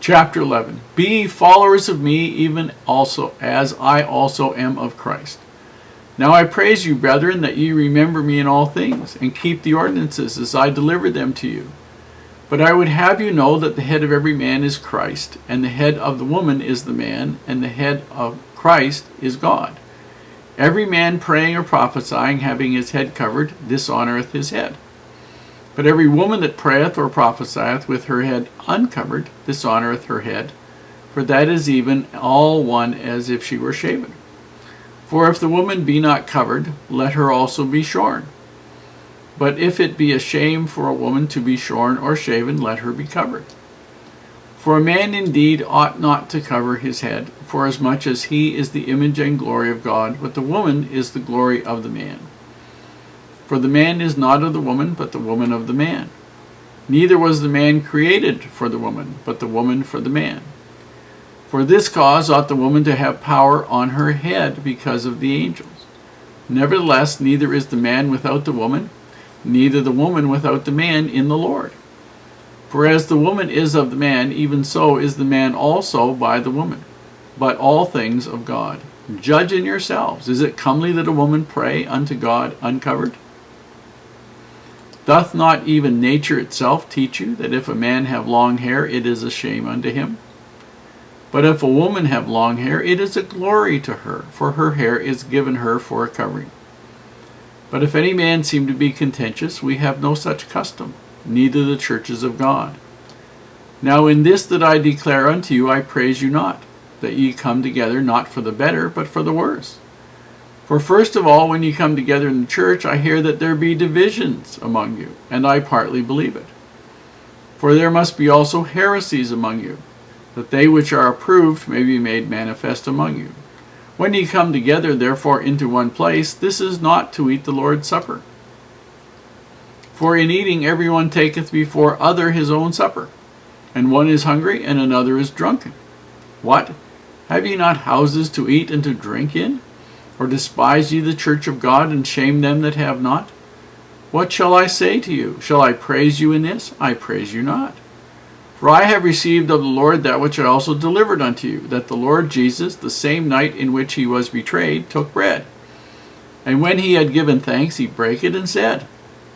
Chapter 11. Be ye followers of me, even also as I also am of Christ. Now I praise you, brethren, that ye remember me in all things, and keep the ordinances as I delivered them to you. But I would have you know that the head of every man is Christ, and the head of the woman is the man, and the head of Christ is God. Every man praying or prophesying, having his head covered, dishonoureth his head. But every woman that prayeth or prophesieth with her head uncovered, dishonoureth her head, for that is even all one as if she were shaven. For if the woman be not covered, let her also be shorn. But if it be a shame for a woman to be shorn or shaven, let her be covered. For a man indeed ought not to cover his head, forasmuch as he is the image and glory of God, but the woman is the glory of the man. For the man is not of the woman, but the woman of the man. Neither was the man created for the woman, but the woman for the man. For this cause ought the woman to have power on her head because of the angels. Nevertheless, neither is the man without the woman, neither the woman without the man in the Lord. For as the woman is of the man, even so is the man also by the woman. But all things of God. Judge in yourselves. Is it comely that a woman pray unto God uncovered? Doth not even nature itself teach you that if a man have long hair, it is a shame unto him? But if a woman have long hair, it is a glory to her, for her hair is given her for a covering. But if any man seem to be contentious, we have no such custom, neither the churches of God. Now in this that I declare unto you, I praise you not, that ye come together not for the better, but for the worse. For first of all, when ye come together in the church, I hear that there be divisions among you, and I partly believe it. For there must be also heresies among you, that they which are approved may be made manifest among you. When ye come together therefore into one place, this is not to eat the Lord's Supper. For in eating every one taketh before other his own supper, and one is hungry, and another is drunken. What? Have ye not houses to eat and to drink in? Or despise ye the church of God, and shame them that have not? What shall I say to you? Shall I praise you in this? I praise you not. For I have received of the Lord that which I also delivered unto you, that the Lord Jesus, the same night in which he was betrayed, took bread. And when he had given thanks, he brake it, and said,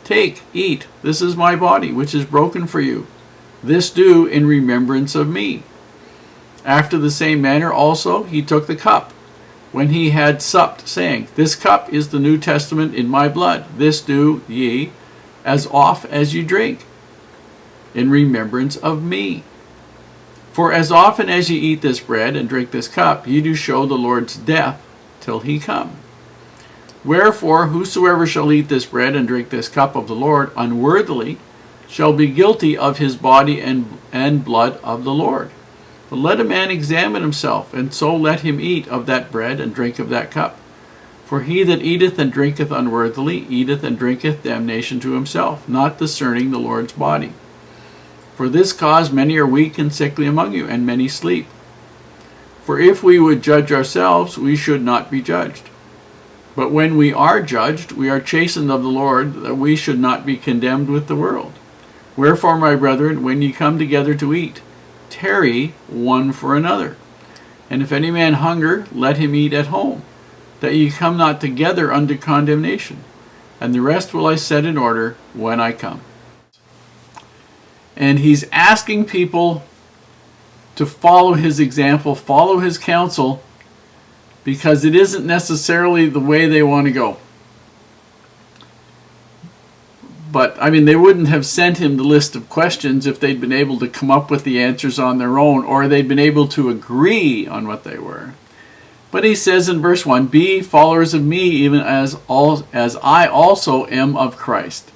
Take, eat, this is my body, which is broken for you. This do in remembrance of me. After the same manner also he took the cup, when he had supped, saying, This cup is the New Testament in my blood. This do ye as oft as ye drink, in remembrance of me. For as often as ye eat this bread and drink this cup, ye do show the Lord's death till he come. Wherefore whosoever shall eat this bread and drink this cup of the Lord unworthily shall be guilty of his body and blood of the Lord. But let a man examine himself, and so let him eat of that bread and drink of that cup. For he that eateth and drinketh unworthily eateth and drinketh damnation to himself, not discerning the Lord's body. For this cause many are weak and sickly among you, and many sleep. For if we would judge ourselves, we should not be judged. But when we are judged, we are chastened of the Lord, that we should not be condemned with the world. Wherefore, my brethren, when ye come together to eat, tarry one for another. And if any man hunger, let him eat at home, that ye come not together unto condemnation. And the rest will I set in order when I come. And he's asking people to follow his example, follow his counsel, because it isn't necessarily the way they want to go. But, I mean, they wouldn't have sent him the list of questions if they'd been able to come up with the answers on their own, or they'd been able to agree on what they were. But he says in verse 1, Be followers of me, even as I also am of Christ.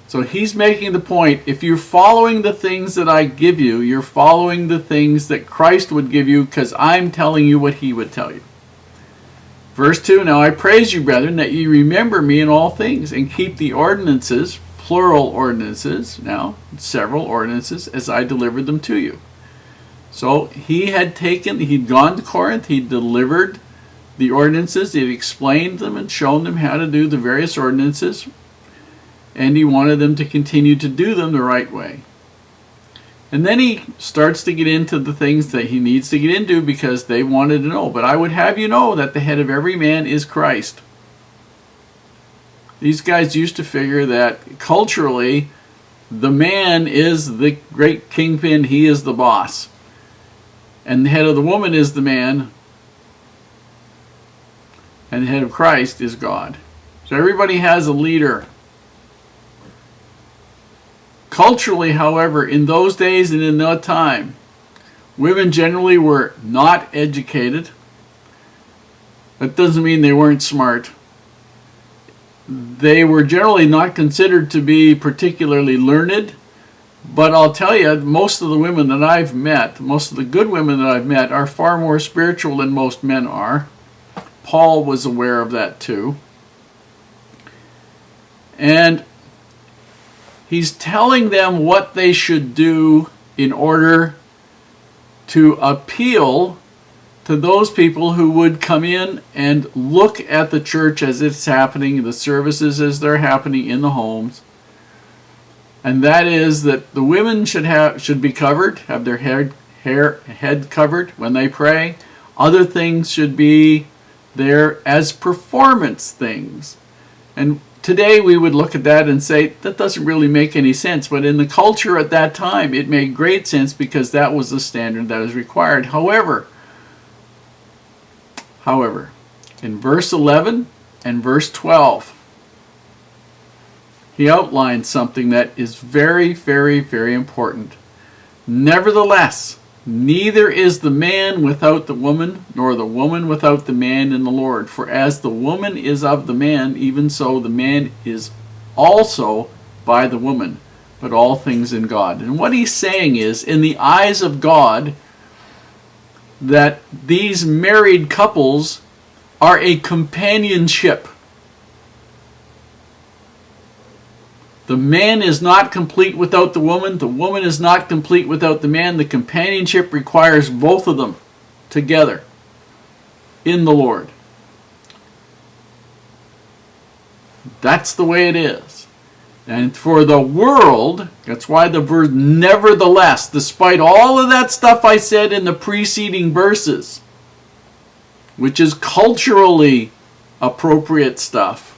So he's making the point, if you're following the things that I give you, you're following the things that Christ would give you, because I'm telling you what he would tell you. Verse 2, Now I praise you, brethren, that ye remember me in all things, and keep the ordinances, plural ordinances, now, several ordinances, as I delivered them to you. So he'd gone to Corinth, he delivered the ordinances, he'd explained them and shown them how to do the various ordinances, and he wanted them to continue to do them the right way. And then he starts to get into the things that he needs to get into because they wanted to know. But I would have you know that the head of every man is Christ. These guys used to figure that culturally, the man is the great kingpin, he is the boss. And the head of the woman is the man, and the head of Christ is God. So everybody has a leader. Culturally, however, in those days and in that time, women generally were not educated. That doesn't mean they weren't smart. They were generally not considered to be particularly learned. But I'll tell you, most of the women that I've met, most of the good women that I've met, are far more spiritual than most men are. Paul was aware of that too. And he's telling them what they should do in order to appeal to those people who would come in and look at the church as it's happening, the services as they're happening in the homes. And that is that the women should be covered, have their head covered when they pray. Other things should be there as performance things. And today we would look at that and say, that doesn't really make any sense. But in the culture at that time, it made great sense because that was the standard that was required. However, in verse 11 and verse 12, he outlines something that is very, very, very important. Nevertheless, neither is the man without the woman, nor the woman without the man in the Lord. For as the woman is of the man, even so the man is also by the woman, but all things in God. And what he's saying is, in the eyes of God, that these married couples are a companionship. The man is not complete without the woman is not complete without the man. The companionship requires both of them together in the Lord. That's the way it is. And for the world, that's why the verse nevertheless, despite all of that stuff I said in the preceding verses, which is culturally appropriate stuff,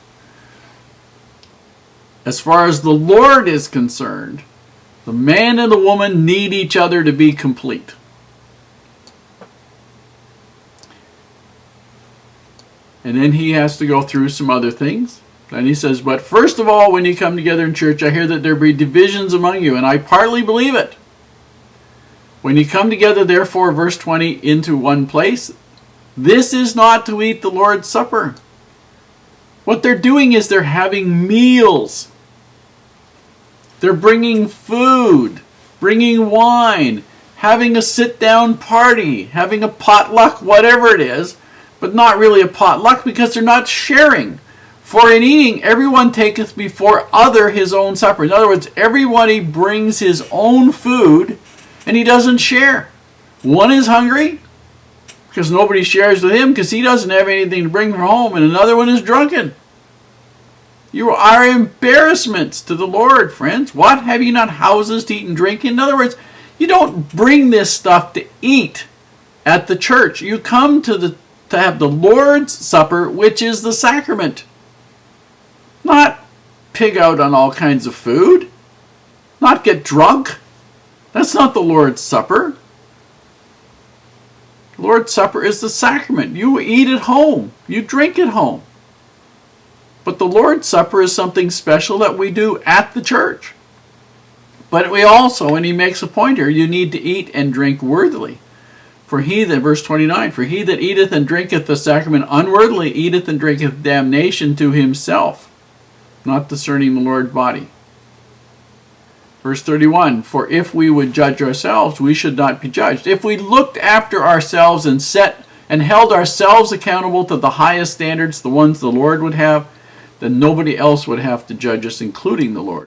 as far as the Lord is concerned, the man and the woman need each other to be complete. And then he has to go through some other things. And he says, but first of all, when you come together in church, I hear that there be divisions among you, and I partly believe it. When you come together, therefore, verse 20, into one place, this is not to eat the Lord's Supper. What they're doing is they're having meals. They're bringing food, bringing wine, having a sit-down party, having a potluck, whatever it is, but not really a potluck because they're not sharing. For in eating, everyone taketh before other his own supper. In other words, everybody brings his own food and he doesn't share. One is hungry because nobody shares with him because he doesn't have anything to bring from home, and another one is drunken. You are embarrassments to the Lord, friends. What? Have you not houses to eat and drink in? In other words, you don't bring this stuff to eat at the church. You come to have the Lord's Supper, which is the sacrament. Not pig out on all kinds of food. Not get drunk. That's not the Lord's Supper. The Lord's Supper is the sacrament. You eat at home. You drink at home. But the Lord's Supper is something special that we do at the church. But we also, and he makes a point here, you need to eat and drink worthily. For he that, verse 29, for he that eateth and drinketh the sacrament unworthily eateth and drinketh damnation to himself, not discerning the Lord's body. Verse 31, for if we would judge ourselves, we should not be judged. If we looked after ourselves and held ourselves accountable to the highest standards, the ones the Lord would have, then nobody else would have to judge us, including the Lord.